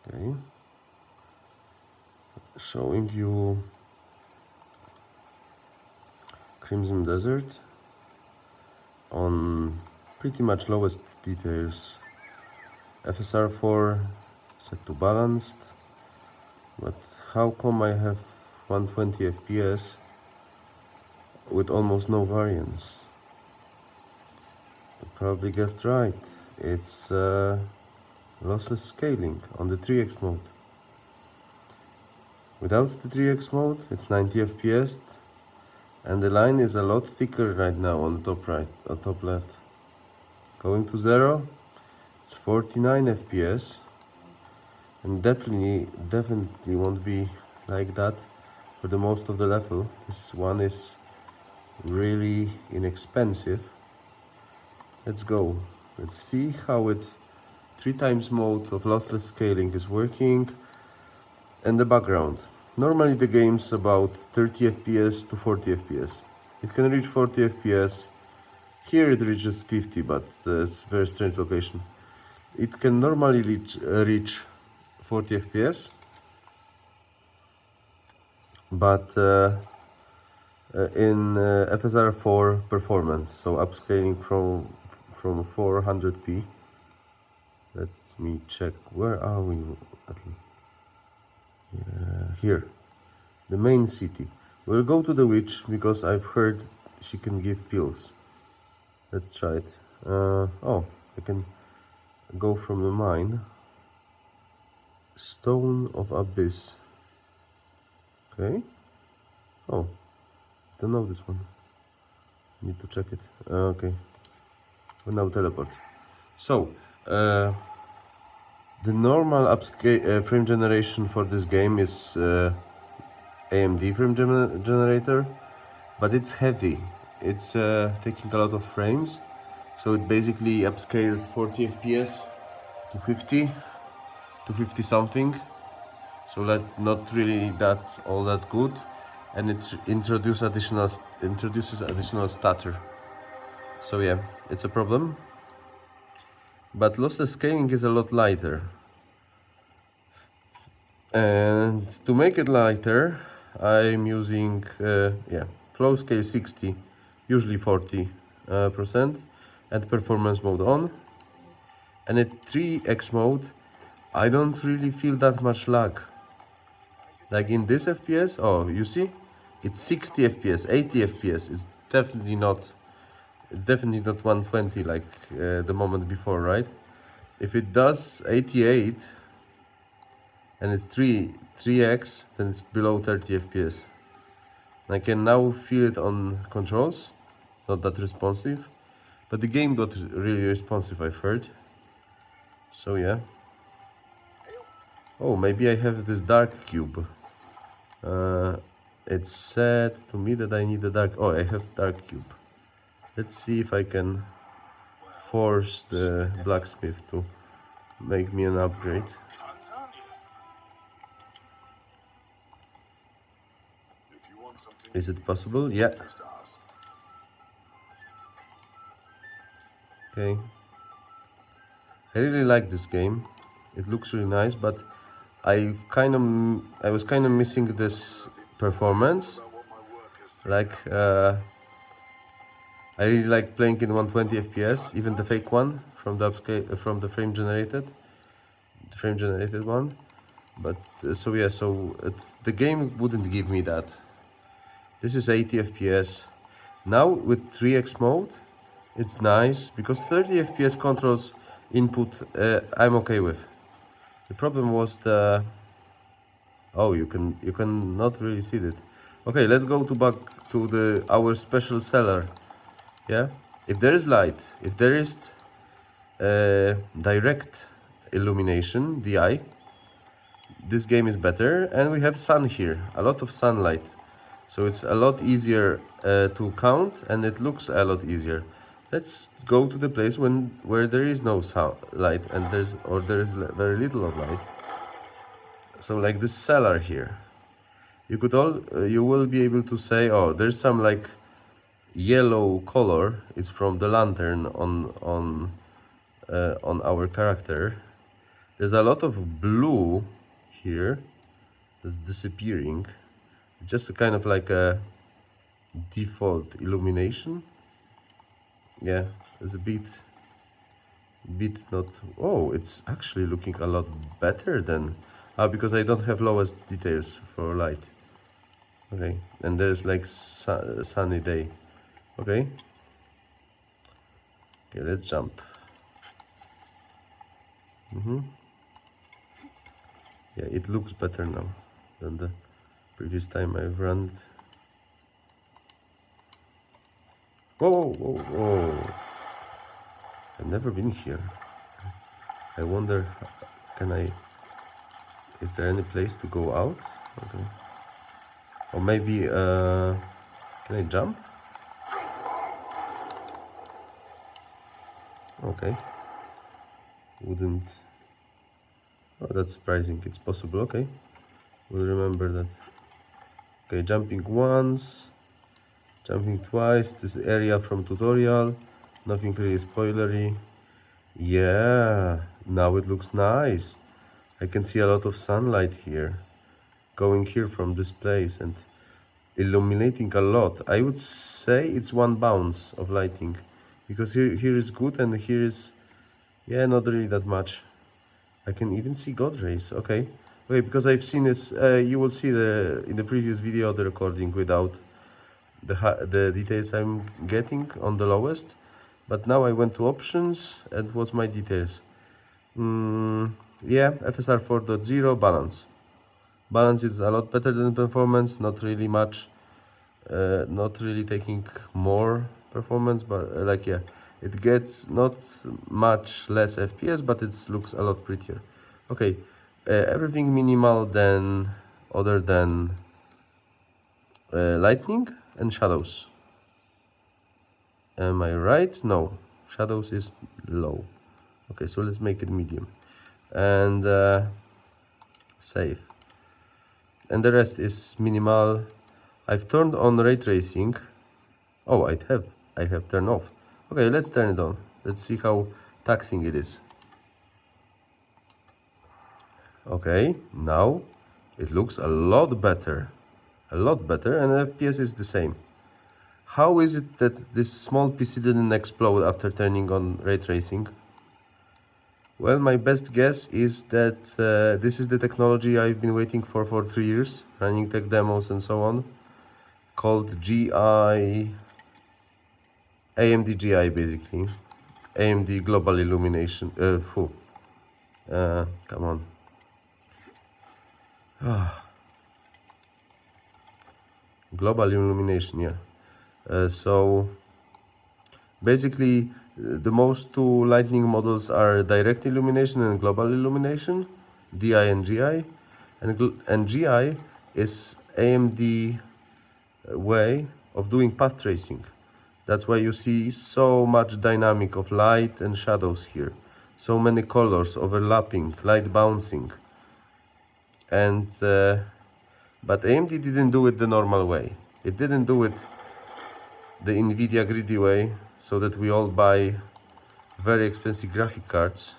Okay, showing you Crimson Desert on pretty much lowest details. FSR 4 set to balanced, but how come I have 120 FPS with almost no variance? You probably guessed right. It's lossless scaling on the 3x mode. Without the 3x mode, it's 90 FPS, and the line is a lot thicker right now on the top right, or top left. Going to 0, it's 49 FPS, and definitely won't be like that for the most of the level. This one is really inexpensive. Let's go. Let's see how it 3x mode of lossless scaling is working. And the background. Normally the game's about 30 FPS to 40 FPS. It can reach 40 FPS. Here it reaches 50, but it's a very strange location. It can normally reach 40 FPS, but in FSR 4 performance, so upscaling from 400p. Let me check. Where are we? Here, the main city. We'll go to the witch because I've heard she can give pills. Let's try it. Oh, I can go from the mine. Stone of Abyss. Okay. Oh, don't know this one. Need to check it. Okay. We'll now teleport. So, the normal upscale frame generation for this game is AMD frame generator, but it's heavy. It's taking a lot of frames, so it basically upscales 40 FPS to 50 something. So that not really that all that good, and it introduces additional stutter. So yeah, it's a problem. But lossless scaling is a lot lighter. And to make it lighter, I'm using flow scale 60, usually 40%, and performance mode on. And at 3x mode, I don't really feel that much lag. Like in this FPS, oh, you see, it's 60 FPS, 80 FPS. It's definitely not 120 like the moment before, right? If it does 88 and it's 3x, then it's below 30 FPS. I can now feel it on controls, not that responsive, but the game got really responsive, I've heard. So yeah. Oh, maybe I have this dark cube. It said to me that I need a dark. Oh, I have dark cube. Let's see if I can force the blacksmith to make me an upgrade. Is it possible? Yeah. Okay. I really like this game. It looks really nice, but I was kind of missing this performance. Like I really like playing in 120 FPS, even the fake one from the upscale from the frame generated one. But so yeah, the game wouldn't give me that. This is 80 FPS. Now with 3x mode, it's nice because 30 FPS controls input I'm okay with. The problem was the oh, you can not really see it. Okay, let's go back to our special cellar. Yeah, if there is light, if there is direct illumination, DI, this game is better, and we have sun here, a lot of sunlight, so it's a lot easier to count, and it looks a lot easier. Let's go to the place where there is no light, and there is very little of light. So like this cellar here, you will be able to say, oh, there's some like yellow color. It's from the lantern on our character, There's a lot of blue here that's disappearing. Just a kind of like a default illumination. Yeah, it's a bit not. Oh, it's actually looking a lot better than because I don't have lowest details for light. Okay, and there's like sunny day. Okay, let's jump. Yeah, it looks better now than the previous time I've run it. Whoa, whoa, whoa! I've never been here. I wonder, can I? Is there any place to go out? Okay. Or maybe, can I jump? Okay. Wouldn't. Oh, that's surprising. It's possible. Okay. We'll remember that. Okay, jumping once, jumping twice. This area from tutorial. Nothing really spoilery. Yeah, now it looks nice. I can see a lot of sunlight here, going here from this place and illuminating a lot. I would say it's one bounce of lighting, because here is good and here is, yeah, not really that much. I can even see God rays. Okay, because I've seen this. You will see in the previous video the recording without the details I'm getting on the lowest. But now I went to options and what's my details? Yeah, FSR 4.0 balance. Balance is a lot better than performance, not really much, not really taking more performance, but yeah, it gets not much less FPS, but it looks a lot prettier. Okay, everything minimal than other than lightning and shadows. Am I right? No, shadows is low. Okay, so let's make it medium and save. And the rest is minimal. I've turned on ray tracing. Oh, I have turned off. Okay, let's turn it on. Let's see how taxing it is. Okay, now it looks a lot better. A lot better, and FPS is the same. How is it that this small PC didn't explode after turning on ray tracing? Well, my best guess is that this is the technology I've been waiting for 3 years, running tech demos and so on, called GI, AMD GI basically, AMD Global Illumination, come on. Global illumination, yeah. So basically, the most two lightning models are direct illumination and global illumination, DI and GI, and GI is AMD way of doing path tracing. That's why you see so much dynamic of light and shadows here, so many colors overlapping, light bouncing, and but AMD didn't do it the normal way. It didn't do it the NVIDIA greedy way, so that we all buy very expensive graphic cards.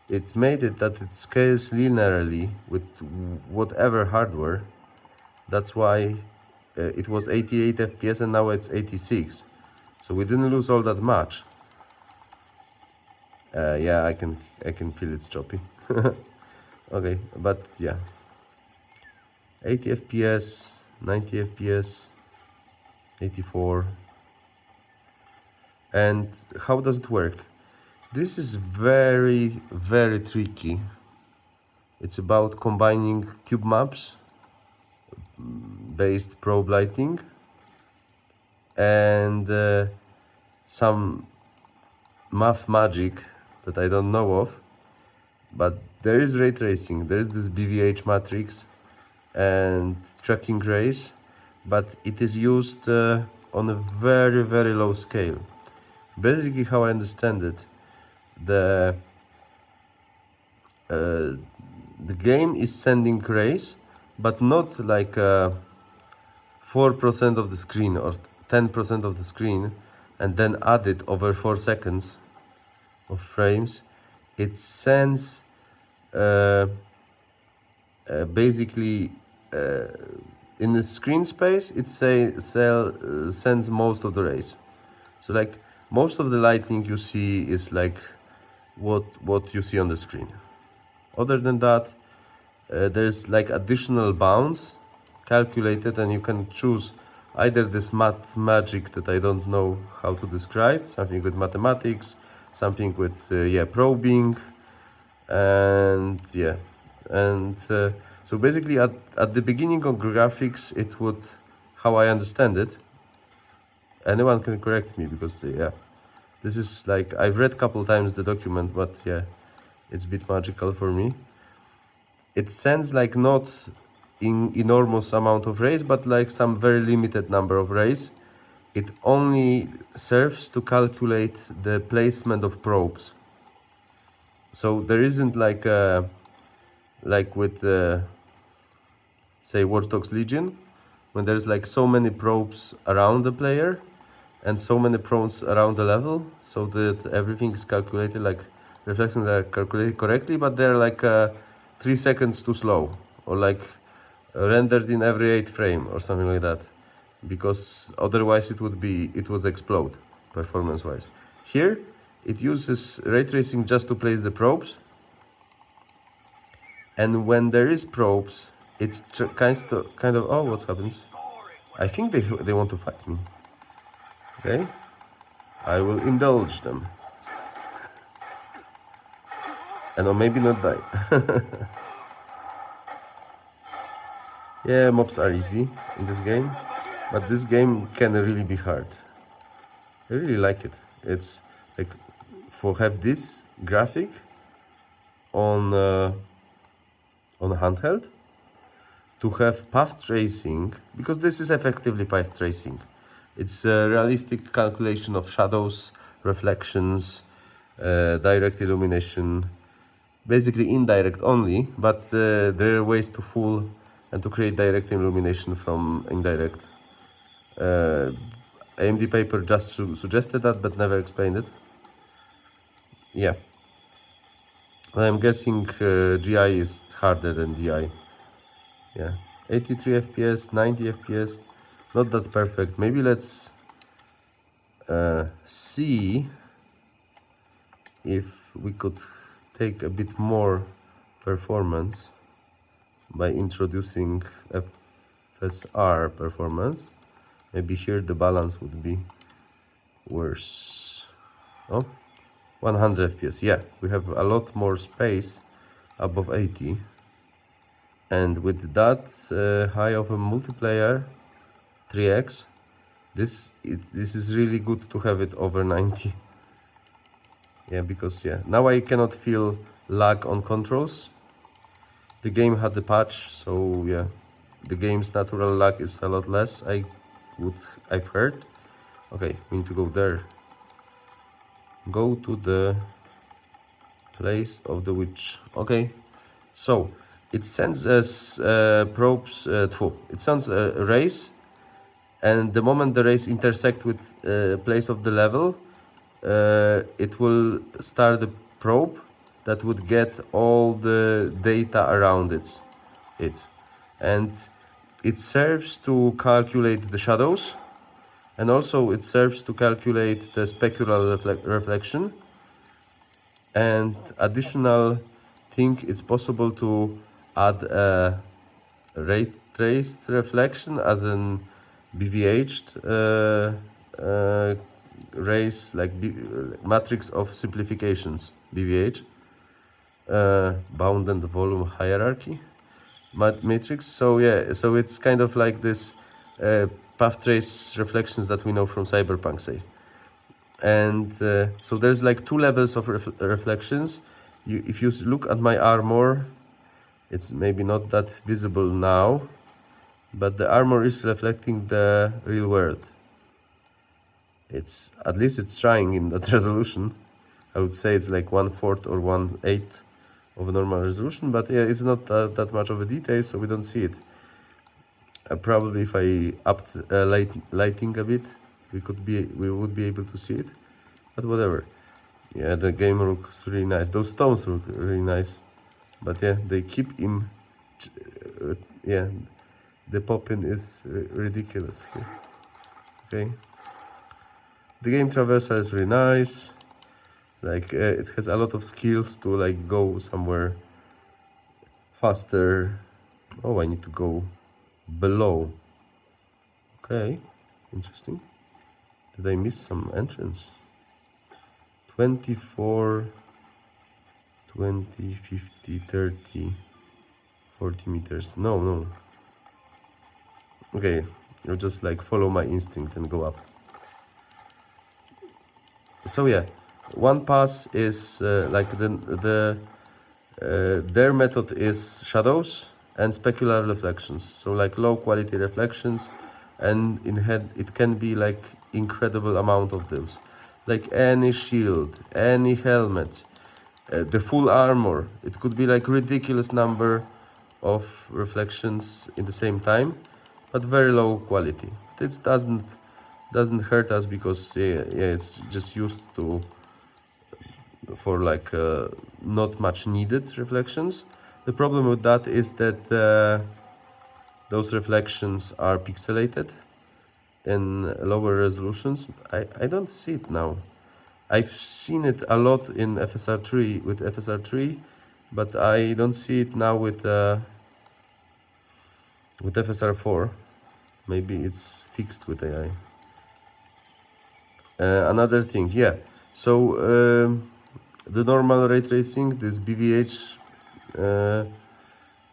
It made it that it scales linearly with whatever hardware. That's why it was 88 FPS and now it's 86. So we didn't lose all that much. Yeah, I can feel it's choppy. Okay, but yeah, 80 FPS, 90 FPS, 84. And how does it work? This is very, very tricky. It's about combining cube maps based probe lighting and some math magic that I don't know of, but there is ray tracing, there is this BVH matrix and tracking rays, but it is used on a very, very low scale. Basically, how I understand it, the game is sending rays, but not like 4% of the screen or 10% of the screen and then add it over 4 seconds of frames. It sends uh, basically in the screen space it sends most of the rays. So like most of the lighting you see is like what you see on the screen. Other than that, there's like additional bounds calculated, and you can choose either this math magic that I don't know how to describe, something with mathematics, something with probing, and so basically at the beginning of graphics it would, how I understand it, anyone can correct me because this is like I've read a couple times the document, but it's a bit magical for me. It sends like not in enormous amount of rays, but like some very limited number of rays. It only serves to calculate the placement of probes. So there isn't like with say Watch Dogs Legion, when there's like so many probes around the player and so many probes around the level, so that everything is calculated, like reflections are calculated correctly, but they're like 3 seconds too slow, or like rendered in every 8th frame or something like that, because otherwise it would explode performance wise. Here it uses ray tracing just to place the probes, and when there is probes, it's kind of oh, what happens? I think they want to fight me. Okay, I will indulge them, and or maybe not die. Yeah, mobs are easy in this game, but this game can really be hard. I really like it. It's like for have this graphic on handheld, to have path tracing, because this is effectively path tracing. It's a realistic calculation of shadows, reflections, direct illumination, basically indirect only, but there are ways to fool and to create direct illumination from indirect. AMD paper just suggested that, but never explained it. Yeah. I'm guessing GI is harder than DI. Yeah. 83 FPS, 90 FPS, not that perfect. Maybe let's see if we could take a bit more performance by introducing FSR performance. Maybe here the balance would be worse. Oh, 100 FPS. Yeah, we have a lot more space above 80. And with that high of a multiplayer, 3x, this is really good to have it over 90. Yeah, because now I cannot feel lag on controls. The game had the patch, so yeah, the game's natural lag is a lot less, I've heard. Okay, we need to go there. Go to the place of the witch. Okay, so it sends us probes, it sends rays, and the moment the rays intersect with place of the level, it will start the probe that would get all the data around it. And it serves to calculate the shadows, and also it serves to calculate the specular reflection. And additional thing, it's possible to add a ray traced reflection as an BVH rays, like matrix of simplifications, BVH, bound and volume hierarchy matrix. So yeah, so it's kind of like this path trace reflections that we know from Cyberpunk, say. And so there's like 2 levels of reflections. If you look at my armor, it's maybe not that visible now, but the armor is reflecting the real world. It's at least it's trying in that resolution. I would say it's like 1/4 or 1/8 of a normal resolution, but yeah, it's not that much of a detail, so we don't see it. Probably if I upped lighting a bit, we would be able to see it, but whatever. Yeah, the game looks really nice. Those stones look really nice. But yeah, they keep him. Yeah, the popping is ridiculous here. Okay. The game traversal is really nice. Like it has a lot of skills to like go somewhere faster. Oh, I need to go below. Okay, interesting. Did I miss some entrance? 24, 20, 50, 30, 40 meters. No. Okay, I'll just like follow my instinct and go up. So yeah, one pass is like their method is shadows and specular reflections. So like low quality reflections, and in head it can be like incredible amount of those, like any shield, any helmet, the full armor. It could be like ridiculous number of reflections in the same time, but very low quality. This doesn't hurt us because yeah, it's just used to for like not much needed reflections. The problem with that is that those reflections are pixelated in lower resolutions. I don't see it now. I've seen it a lot in FSR3 with FSR3, but I don't see it now with FSR4. Maybe it's fixed with AI. Another thing, yeah. So the normal ray tracing, this BVH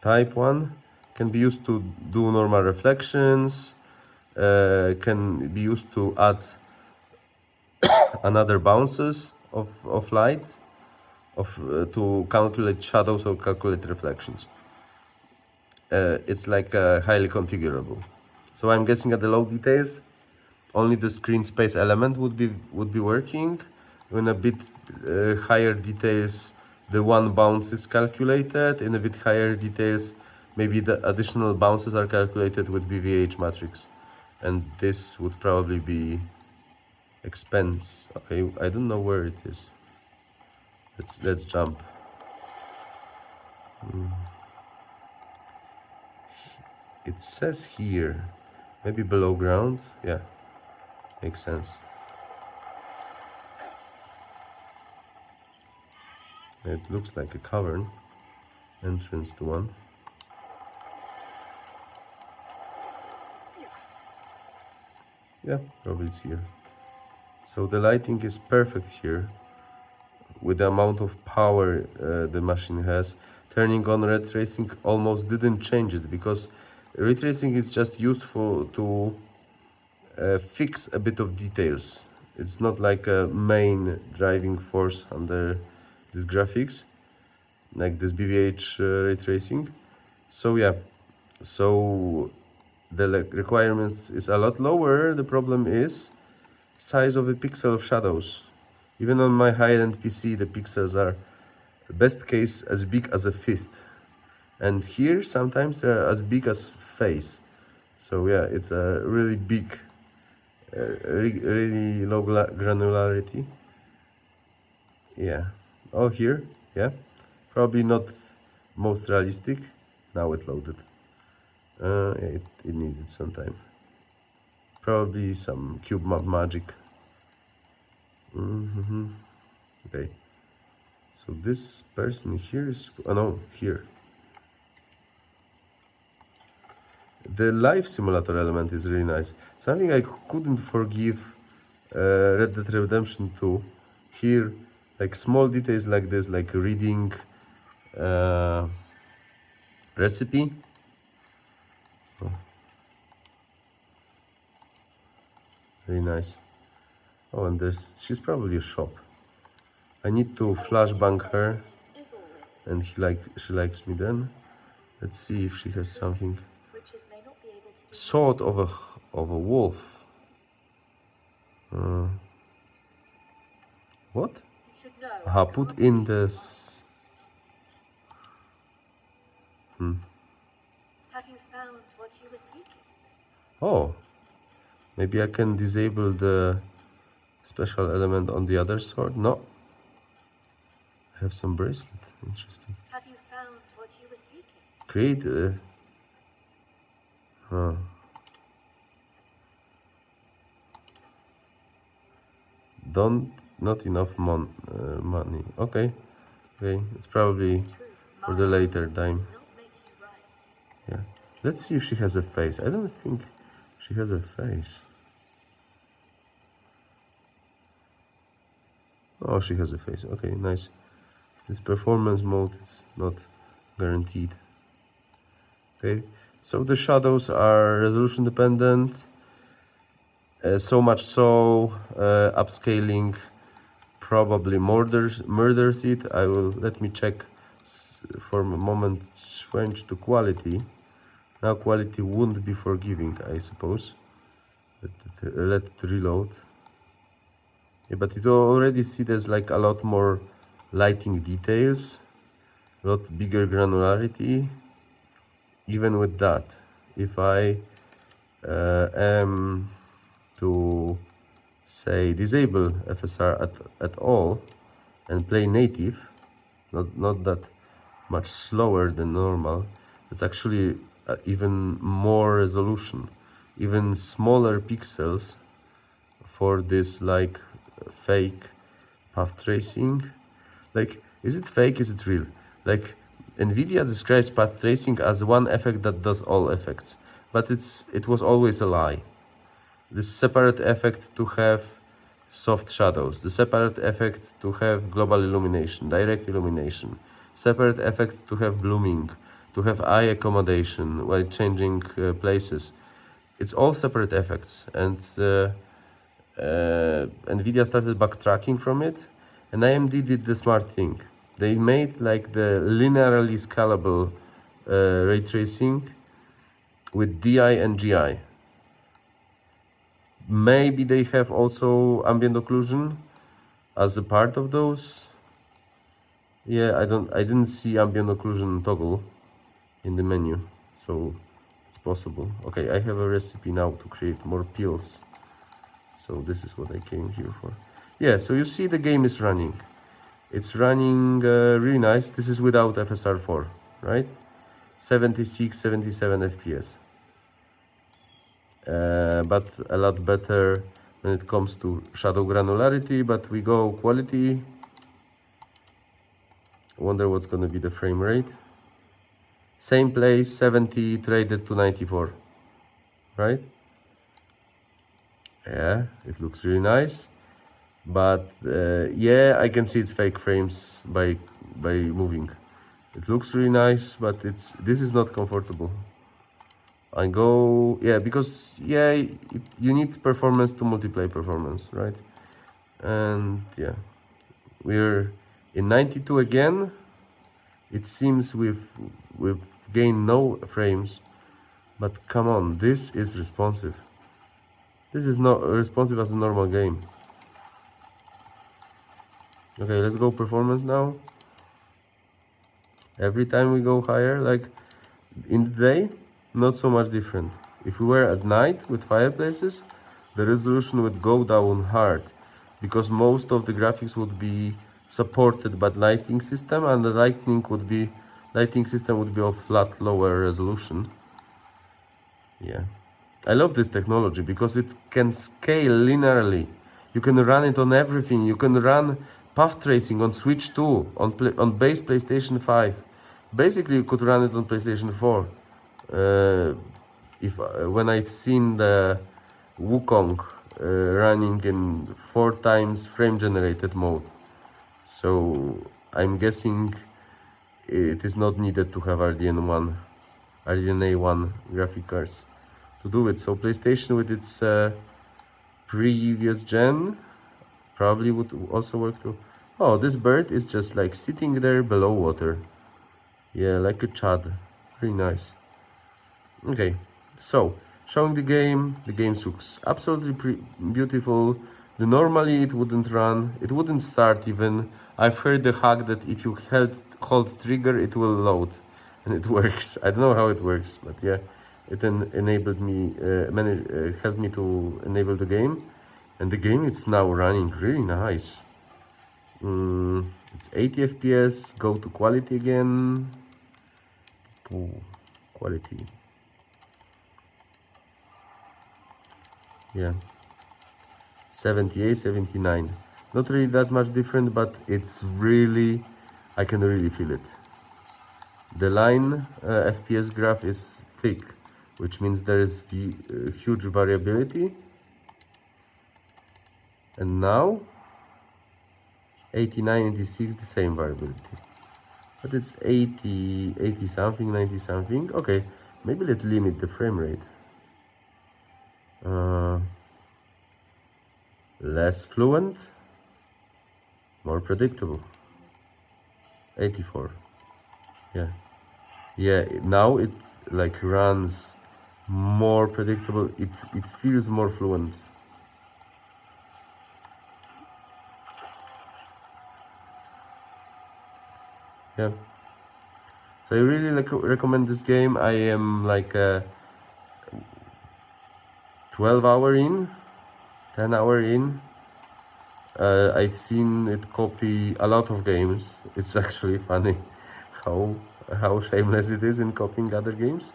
type 1, can be used to do normal reflections, can be used to add another bounces of light, to calculate shadows or calculate reflections. It's like highly configurable. So I'm guessing at the low details, only the screen space element would be working. In a bit higher details, the one bounce is calculated. In a bit higher details, maybe the additional bounces are calculated with BVH matrix, and this would probably be expense. Okay, I don't know where it is. Let's jump. It says here, maybe below ground. Yeah, makes sense. It looks like a cavern entrance to one. Yeah, probably it's here. So the lighting is perfect here with the amount of power the machine has. Turning on ray tracing almost didn't change it, because ray tracing is just useful to fix a bit of details. It's not like a main driving force under these graphics, like this BVH ray tracing. So yeah, so the requirements is a lot lower. The problem is size of a pixel of shadows. Even on my high-end PC, the pixels are best case as big as a fist, and here sometimes they're as big as face. So yeah, it's a really big, really low granularity. Yeah. Oh, here, yeah, probably not most realistic. Now it loaded. Yeah, it needed some time. Probably some cube map magic. Okay. So this person here is, oh no, here. The life simulator element is really nice. Something I couldn't forgive Red Dead Redemption 2. Here, like small details like this, like reading recipe. Oh. Very nice. Oh, and she's probably a shop. I need to flashbang her, and she likes me then. Let's see if she has something. Sword of a wolf. What? Aha, put in this. Have you found what you were seeking? Oh, maybe I can disable the special element on the other sword. No, I have some bracelet. Interesting. Have you found found what you were seeking. Create. Not enough money. Okay. It's probably True. for the later Modesty time. does not make you right. Yeah. Let's see if she has a face. I don't think she has a face. Oh, she has a face. Okay, nice. This performance mode is not guaranteed. Okay, so the shadows are resolution dependent. So much so, upscaling probably murders it. I will let me check for a moment. Change to quality. Now quality won't be forgiving, I suppose. Let it reload. Yeah, but you already see there's like a lot more lighting details, a lot bigger granularity. Even with that, if I am to say disable FSR at all and play native, not that much slower than normal, it's actually even more resolution, even smaller pixels for this like fake path tracing. Like, is it fake? Is it real? Like, NVIDIA describes path tracing as one effect that does all effects, but it was always a lie. This separate effect to have soft shadows, the separate effect to have global illumination, direct illumination, separate effect to have blooming, to have eye accommodation while changing places. It's all separate effects, and NVIDIA started backtracking from it, and AMD did the smart thing. They made like the linearly scalable ray tracing with DI and GI. Maybe they have also ambient occlusion as a part of those. Yeah, I didn't see ambient occlusion toggle in the menu, so it's possible. Okay, I have a recipe now to create more pills. So this is what I came here for. Yeah, so you see the game is running. It's running really nice. This is without FSR 4, right? 76, 77 FPS. But a lot better when it comes to shadow granularity. But we go quality. Wonder what's gonna be the frame rate. Same place, 70 traded to 94, right? Yeah, it looks really nice. But yeah, I can see it's fake frames by moving. It looks really nice, but this is not comfortable. I go, yeah, because yeah, you need performance to multiply performance, right? And yeah, we're in 92 again. It seems we've gained no frames, but come on, this is responsive. This is not responsive as a normal game. Okay, let's go performance now. Every time we go higher, like in the day, not so much different. If we were at night with fireplaces, the resolution would go down hard because most of the graphics would be supported by lighting system, and the lighting system would be of flat lower resolution. Yeah, I love this technology because it can scale linearly. You can run it on everything. You can run path tracing on Switch 2, on base PlayStation 5. Basically, you could run it on PlayStation 4. When I've seen the Wukong running in 4 times frame generated mode, so I'm guessing it is not needed to have RDNA1 graphic cards to do it. So PlayStation with its previous gen probably would also work too. Oh, this bird is just like sitting there below water. Yeah, like a chad. Very nice. Okay, so showing the game looks absolutely beautiful. Normally it wouldn't run, it wouldn't start even. I've heard the hack that if you hold trigger, it will load, and it works. I don't know how it works, but yeah, it enabled me, helped me to enable the game, and the game is now running really nice. It's 80 FPS. Go to quality again. Ooh, quality. Yeah. 78, 79. Not really that much different, but it's really, I can really feel it. The line FPS graph is thick, which means there is huge variability. And now 89, 86, the same variability. But it's 80, 80 something, 90 something. Okay, maybe let's limit the frame rate. Less fluent, more predictable. 84. Yeah. Yeah, now it like runs more predictable. It feels more fluent. Yeah. So I really like recommend this game. I am like 12 hour in, 10 hour in. I've seen it copy a lot of games. It's actually funny how shameless it is in copying other games.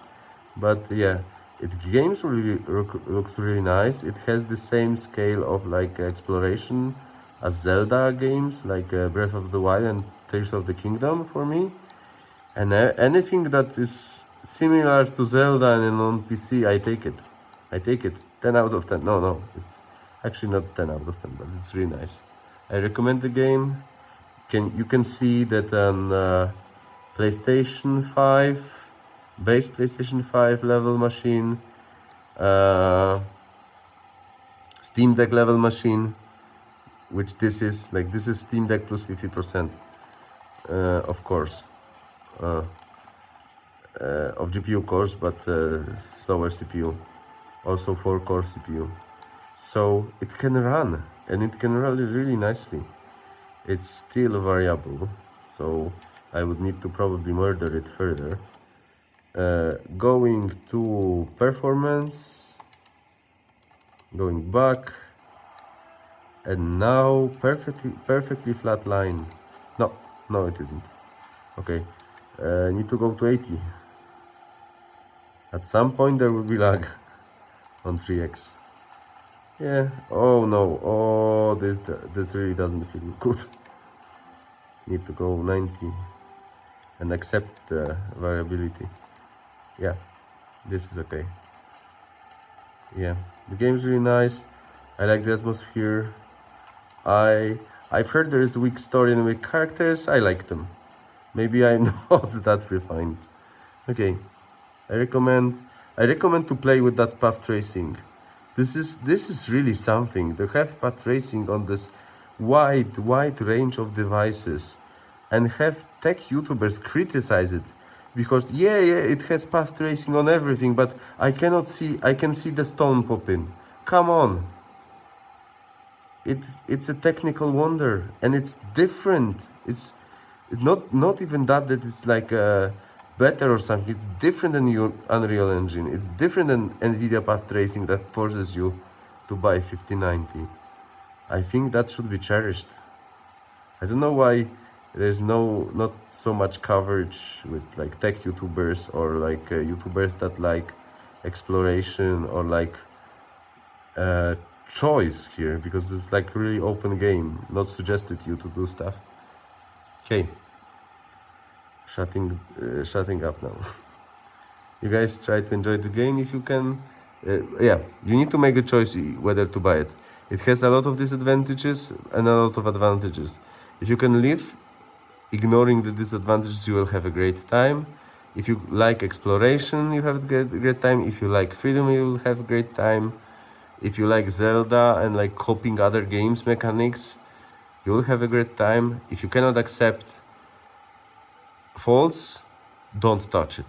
But yeah, it games really looks really nice. It has the same scale of like exploration as Zelda games, like Breath of the Wild and Tears of the Kingdom for me. And anything that is similar to Zelda and on PC, I take it. I take it. 10 out of 10. No, it's actually not 10 out of 10, but it's really nice. I recommend the game. You can see that on PlayStation 5, base PlayStation 5 level machine, Steam Deck level machine, which this is Steam Deck plus 50%, of course. Of GPU cores, but slower CPU, also 4-core CPU. So it can run, and it can run really nicely. It's still variable, so I would need to probably murder it further. Going to performance, going back, and now perfectly flat line. No, it isn't. Okay, need to go to 80. At some point there will be lag on 3x. Yeah. Oh no. Oh, this really doesn't feel good. Need to go 90 and accept the variability. Yeah, this is okay. Yeah, the game's really nice. I like the atmosphere. I've heard there is a weak story and weak characters. I like them. Maybe I'm not that refined. Okay, I recommend to play with that path tracing. This is really something. To have path tracing on this wide range of devices, and have tech YouTubers criticize it because yeah it has path tracing on everything, but I can see the stone popping. Come on. It's a technical wonder and it's different. It's not even that it's like better or something. It's different than your Unreal Engine. It's different than Nvidia path tracing that forces you to buy 5090. I think that should be cherished. I don't know why there's not so much coverage with like tech YouTubers or like YouTubers that like exploration or like choice here, because it's like really open game, not suggested you to do stuff. Okay, shutting up now. You guys try to enjoy the game if you can. Yeah, you need to make a choice whether to buy it. It has a lot of disadvantages and a lot of advantages. If you can live ignoring the disadvantages, you will have a great time. If you like exploration, you have a great time. If you like freedom, you will have a great time. If you like Zelda and like copying other games mechanics, you will have a great time. If you cannot accept faults, don't touch it.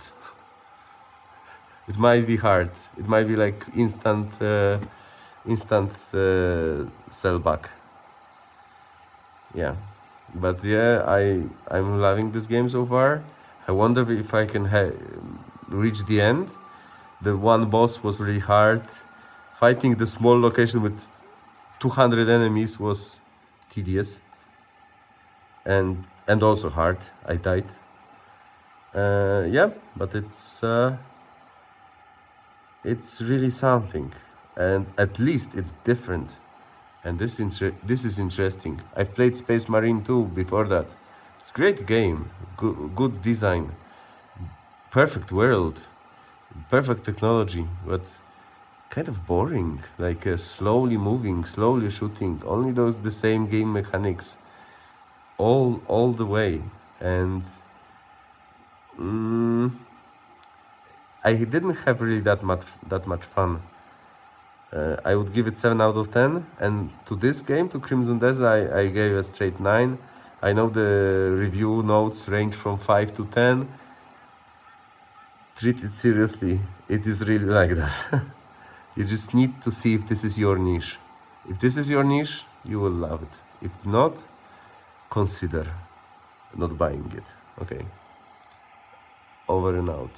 It might be hard. It might be like instant sell back. Yeah, but yeah, I'm loving this game so far. I wonder if I can reach the end. The one boss was really hard. Fighting the small location with 200 enemies was tedious and also hard. I died. Yeah, but it's really something, and at least it's different. And this is interesting. I've played Space Marine 2 before that. It's a great game, good design, perfect world, perfect technology, but kind of boring. Like slowly moving, slowly shooting, only those the same game mechanics, all the way. And mm, I didn't have really that much fun. I would give it 7 out of 10, and to this game, to Crimson Desert, I gave a straight 9. I know the review notes range from 5 to 10. Treat it seriously, it is really like that. You just need to see if this is your niche. If this is your niche, you will love it. If not, consider not buying it. Okay. Over and out.